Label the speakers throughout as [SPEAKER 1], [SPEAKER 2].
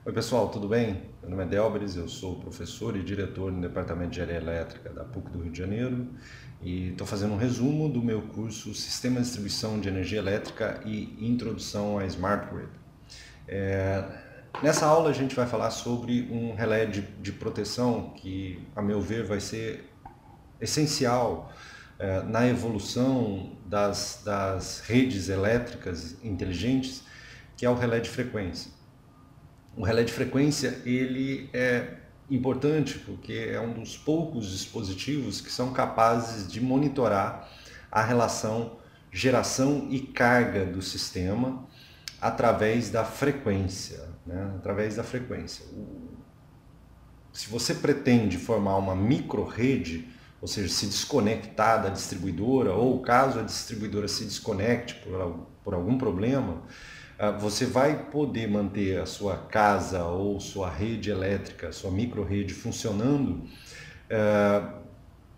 [SPEAKER 1] Oi pessoal, tudo bem? Meu nome é Delberes, eu sou professor e diretor no Departamento de Engenharia Elétrica da PUC do Rio de Janeiro e estou fazendo um resumo do meu curso Sistema de Distribuição de Energia Elétrica e Introdução à Smart Grid. Nessa aula a gente vai falar sobre um relé de proteção que, a meu ver, vai ser essencial na evolução das redes elétricas inteligentes, que é o relé de frequência. O relé de frequência ele é importante porque é um dos poucos dispositivos que são capazes de monitorar a relação geração e carga do sistema através da frequência, né? Através da frequência. Se você pretende formar uma micro-rede, ou seja, se desconectar da distribuidora, ou caso a distribuidora se desconecte por algum problema, você vai poder manter a sua casa ou sua rede elétrica, sua micro-rede funcionando,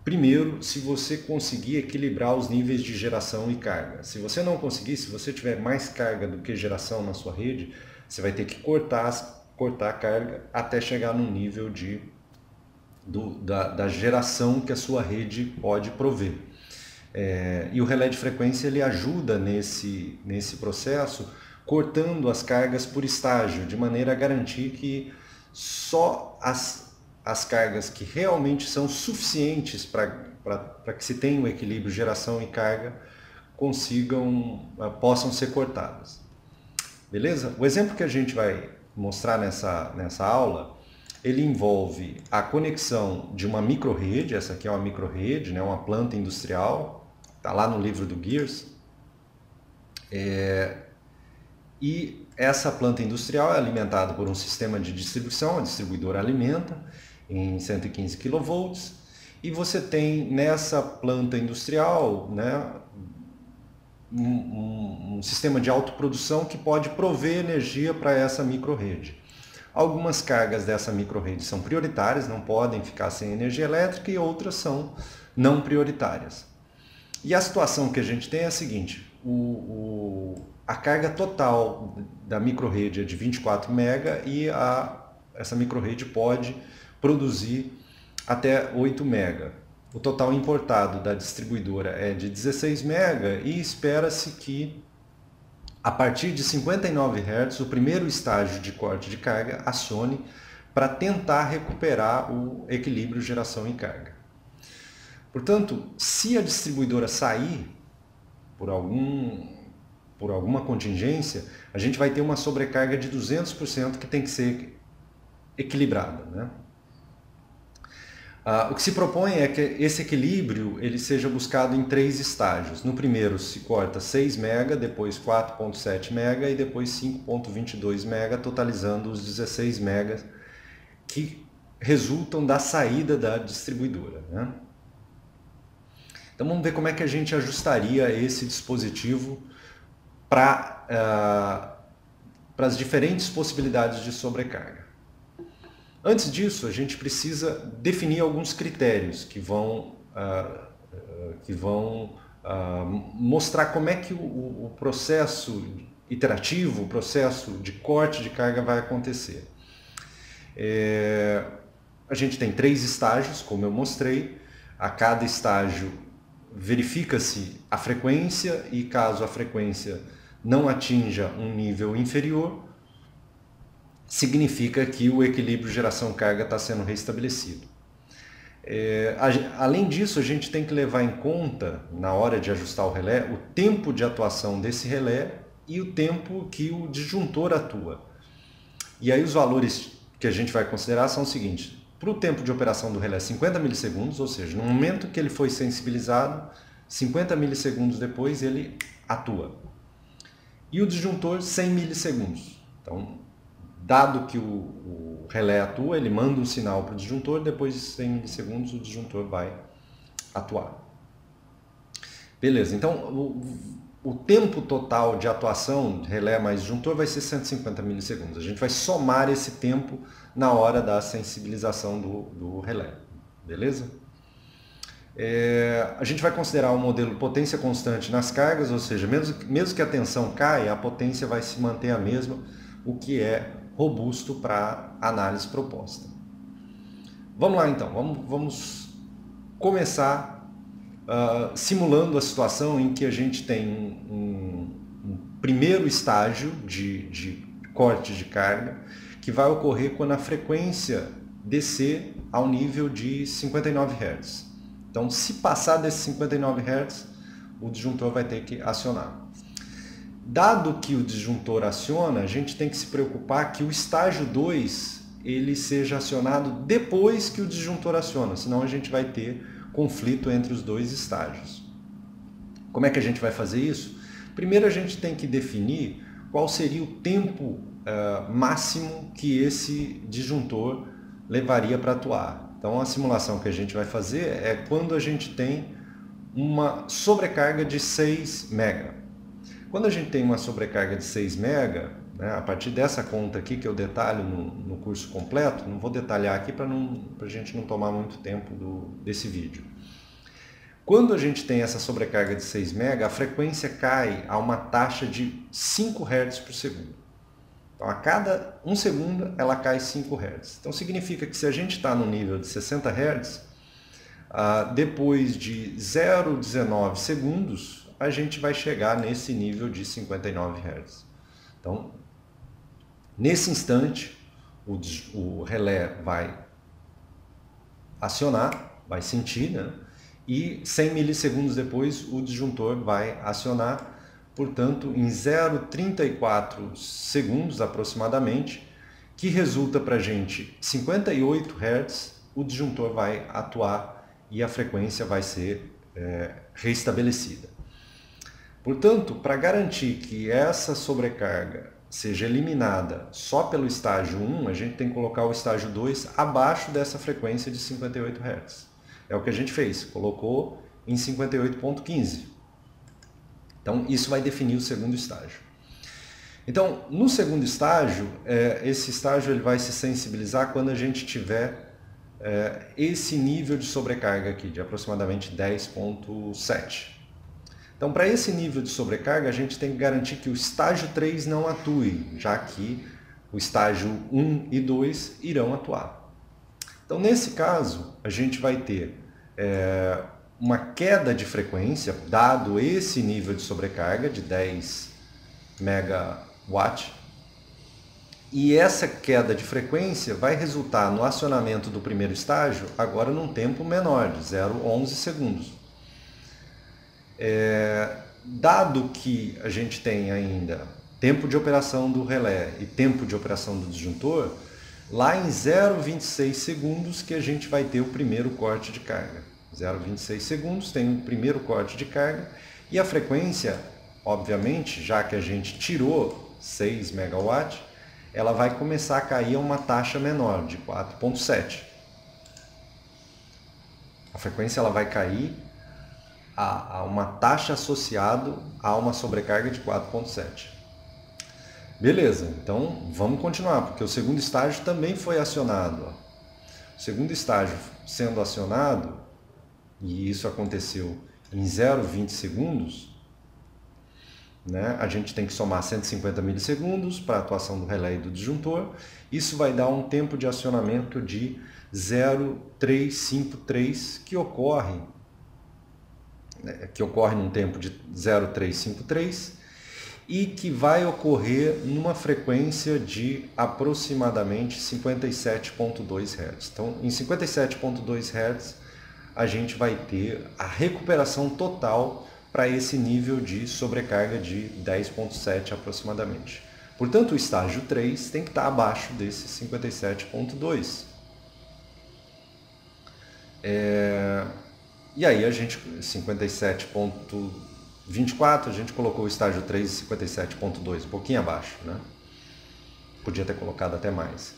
[SPEAKER 1] primeiro, se você conseguir equilibrar os níveis de geração e carga. Se você não conseguir, se você tiver mais carga do que geração na sua rede, você vai ter que cortar a carga até chegar no nível da geração que a sua rede pode prover. E o relé de frequência ele ajuda nesse processo, cortando as cargas por estágio, de maneira a garantir que só as cargas que realmente são suficientes para que se tenha um equilíbrio geração e carga possam ser cortadas. Beleza? O exemplo que a gente vai mostrar nessa aula, ele envolve a conexão de uma micro-rede, essa aqui é uma micro-rede, né, uma planta industrial, está lá no livro do Gears, e essa planta industrial é alimentada por um sistema de distribuição, a distribuidora alimenta em 115 kV, e você tem nessa planta industrial, né, um sistema de autoprodução que pode prover energia para essa micro-rede. Algumas cargas dessa micro-rede são prioritárias, não podem ficar sem energia elétrica, e outras são não prioritárias. E a situação que a gente tem é a seguinte: a carga total da micro-rede é de 24 MB e essa micro-rede pode produzir até 8 MB. O total importado da distribuidora é de 16 MB e espera-se que, a partir de 59 Hz, o primeiro estágio de corte de carga acione para tentar recuperar o equilíbrio geração e carga. Portanto, se a distribuidora sair por alguma contingência, a gente vai ter uma sobrecarga de 200% que tem que ser equilibrada, né? O que se propõe é que esse equilíbrio ele seja buscado em 3 estágios. No primeiro se corta 6 MB, depois 4,7 MB e depois 5,22 MB, totalizando os 16 MB que resultam da saída da distribuidora, né? Então vamos ver como é que a gente ajustaria esse dispositivo para as diferentes possibilidades de sobrecarga. Antes disso, a gente precisa definir alguns critérios que vão mostrar como é que o processo iterativo, o processo de corte de carga vai acontecer. A gente tem 3 estágios, como eu mostrei. A cada estágio verifica-se a frequência e, caso a frequência não atinja um nível inferior, significa que o equilíbrio geração-carga está sendo restabelecido. Além disso, a gente tem que levar em conta, na hora de ajustar o relé, o tempo de atuação desse relé e o tempo que o disjuntor atua. E aí os valores que a gente vai considerar são os seguintes: para o tempo de operação do relé, 50 milissegundos, ou seja, no momento que ele foi sensibilizado, 50 milissegundos depois ele atua. E o disjuntor, 100 milissegundos. Então, dado que o relé atua, ele manda um sinal para o disjuntor, depois de 100 milissegundos o disjuntor vai atuar. Beleza, então o tempo total de atuação de relé mais disjuntor vai ser 150 milissegundos. A gente vai somar esse tempo na hora da sensibilização do relé, beleza? A gente vai considerar o modelo potência constante nas cargas, ou seja, mesmo que a tensão caia, a potência vai se manter a mesma, o que é robusto para a análise proposta. Vamos lá então, vamos começar simulando a situação em que a gente tem um primeiro estágio de corte de carga que vai ocorrer quando a frequência descer ao nível de 59 Hz. Então, se passar desses 59 Hz, o disjuntor vai ter que acionar. Dado que o disjuntor aciona, a gente tem que se preocupar que o estágio 2 ele seja acionado depois que o disjuntor aciona, senão a gente vai ter conflito entre os dois estágios. Como é que a gente vai fazer isso? Primeiro a gente tem que definir qual seria o tempo máximo que esse disjuntor levaria para atuar. Então a simulação que a gente vai fazer é quando a gente tem uma sobrecarga de 6 MB. Quando a gente tem uma sobrecarga de 6 MB, né, a partir dessa conta aqui que eu detalho no curso completo, não vou detalhar aqui para a gente não tomar muito tempo desse vídeo. Quando a gente tem essa sobrecarga de 6 MB, a frequência cai a uma taxa de 5 Hz por segundo. Então, a cada 1 segundo, ela cai 5 Hz. Então, significa que se a gente está no nível de 60 Hz, depois de 0,19 segundos, a gente vai chegar nesse nível de 59 Hz. Então, nesse instante, o relé vai acionar, vai sentir, né? E 100 milissegundos depois, o disjuntor vai acionar. Portanto, em 0,34 segundos aproximadamente, que resulta para a gente 58 Hz, o disjuntor vai atuar e a frequência vai ser reestabelecida. Portanto, para garantir que essa sobrecarga seja eliminada só pelo estágio 1, a gente tem que colocar o estágio 2 abaixo dessa frequência de 58 Hz. É o que a gente fez, colocou em 58,15. Então, isso vai definir o segundo estágio. Então, no segundo estágio, esse estágio ele vai se sensibilizar quando a gente tiver esse nível de sobrecarga aqui, de aproximadamente 10,7. Então, para esse nível de sobrecarga, a gente tem que garantir que o estágio 3 não atue, já que o estágio 1 e 2 irão atuar. Então, nesse caso, a gente vai ter uma queda de frequência, dado esse nível de sobrecarga de 10 MW, e essa queda de frequência vai resultar no acionamento do primeiro estágio, agora num tempo menor, de 0,11 segundos. Dado que a gente tem ainda tempo de operação do relé e tempo de operação do disjuntor, lá em 0,26 segundos que a gente vai ter o primeiro corte de carga. 0,26 segundos tem o primeiro corte de carga e a frequência, obviamente, já que a gente tirou 6 MW, ela vai começar a cair a uma taxa menor, de 4,7. A frequência ela vai cair a uma taxa associada a uma sobrecarga de 4,7. Beleza, então vamos continuar, porque o segundo estágio também foi acionado. O segundo estágio sendo acionado, e isso aconteceu em 0,20 segundos, né? A gente tem que somar 150 milissegundos para a atuação do relé e do disjuntor. Isso vai dar um tempo de acionamento de 0,353, que ocorre num tempo de 0,353 e que vai ocorrer numa frequência de aproximadamente 57,2 Hz. Então, em 57,2 Hz, a gente vai ter a recuperação total para esse nível de sobrecarga de 10,7 aproximadamente. Portanto, o estágio 3 tem que estar abaixo desse 57,2. E aí a gente, 57,24, a gente colocou o estágio 3 em 57,2, um pouquinho abaixo, né? Podia ter colocado até mais.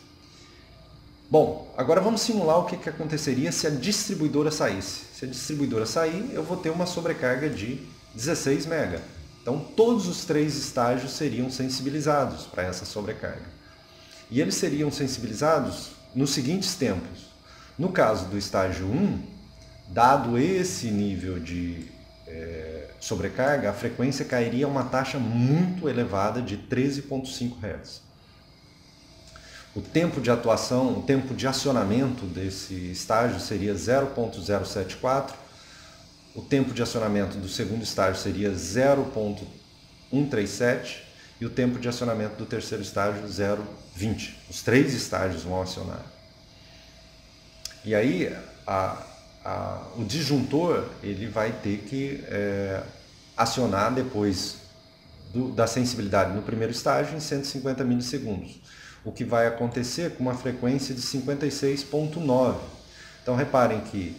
[SPEAKER 1] Bom, agora vamos simular o que aconteceria se a distribuidora saísse. Se a distribuidora sair, eu vou ter uma sobrecarga de 16 MB. Então, todos os 3 estágios seriam sensibilizados para essa sobrecarga. E eles seriam sensibilizados nos seguintes tempos. No caso do estágio 1, dado esse nível de sobrecarga, a frequência cairia a uma taxa muito elevada de 13,5 Hz. O tempo de atuação, o tempo de acionamento desse estágio seria 0.074, o tempo de acionamento do segundo estágio seria 0.137 e o tempo de acionamento do terceiro estágio 0.20. Os três estágios vão acionar. E aí o disjuntor ele vai ter que acionar depois da sensibilidade no primeiro estágio em 150 milissegundos, o que vai acontecer com uma frequência de 56.9. Então reparem que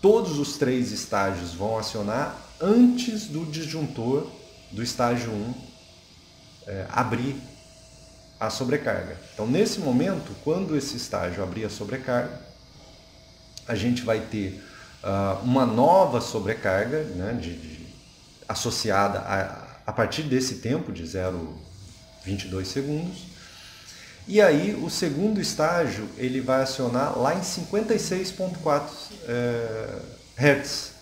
[SPEAKER 1] todos os três estágios vão acionar antes do disjuntor do estágio 1 abrir a sobrecarga. Então nesse momento, quando esse estágio abrir a sobrecarga, a gente vai ter uma nova sobrecarga, né, associada a partir desse tempo de 0,22 segundos. E aí o segundo estágio ele vai acionar lá em 56.4 Hz.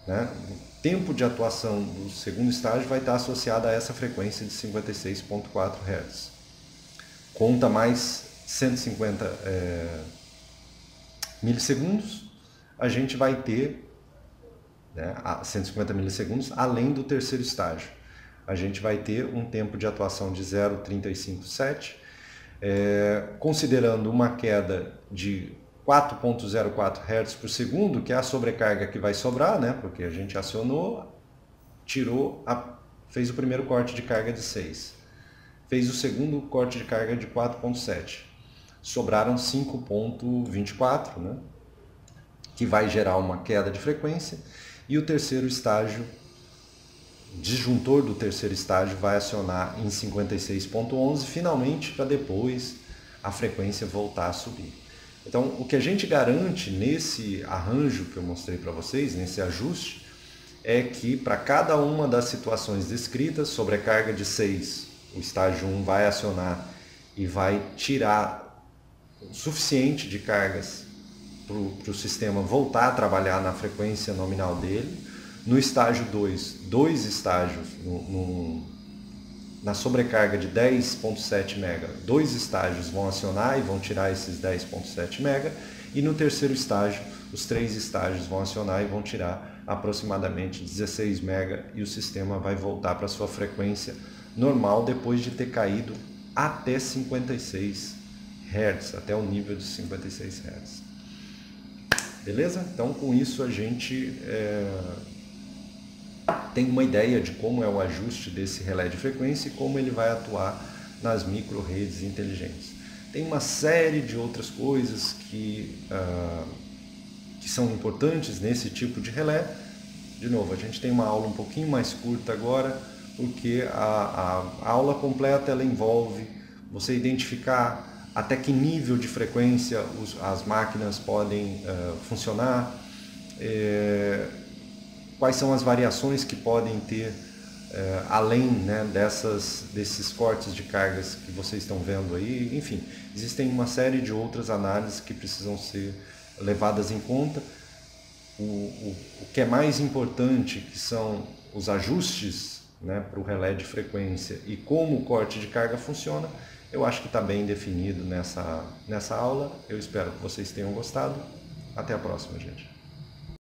[SPEAKER 1] Né? O tempo de atuação do segundo estágio vai estar associado a essa frequência de 56.4 Hz. Conta mais 150 milissegundos, a gente vai ter 150 milissegundos além do terceiro estágio. A gente vai ter um tempo de atuação de 0,357, considerando uma queda de 4.04 Hz por segundo, que é a sobrecarga que vai sobrar, né? Porque a gente acionou, tirou, fez o primeiro corte de carga de 6, fez o segundo corte de carga de 4.7, sobraram 5.24, né? Que vai gerar uma queda de frequência, e o terceiro estágio, disjuntor do terceiro estágio, vai acionar em 56.11, finalmente, para depois a frequência voltar a subir. Então, o que a gente garante nesse arranjo que eu mostrei para vocês, nesse ajuste, é que para cada uma das situações descritas, sobrecarga de 6, o estágio 1 vai acionar e vai tirar o suficiente de cargas para o sistema voltar a trabalhar na frequência nominal dele. No estágio 2, dois estágios, na sobrecarga de 10.7 MB, dois estágios vão acionar e vão tirar esses 10.7 MB, e no terceiro estágio, os três estágios vão acionar e vão tirar aproximadamente 16 MB, e o sistema vai voltar para a sua frequência normal depois de ter caído até 56 Hz, até o nível de 56 Hz. Beleza? Então com isso a gente tem uma ideia de como é o ajuste desse relé de frequência e como ele vai atuar nas micro-redes inteligentes. Tem uma série de outras coisas que são importantes nesse tipo de relé. De novo, a gente tem uma aula um pouquinho mais curta agora, porque a aula completa ela envolve você identificar até que nível de frequência as máquinas podem funcionar, quais são as variações que podem ter além, né, desses cortes de cargas que vocês estão vendo aí. Enfim, existem uma série de outras análises que precisam ser levadas em conta. O que é mais importante, que são os ajustes, né, para o relé de frequência e como o corte de carga funciona, eu acho que está bem definido nessa aula. Eu espero que vocês tenham gostado. Até a próxima, gente.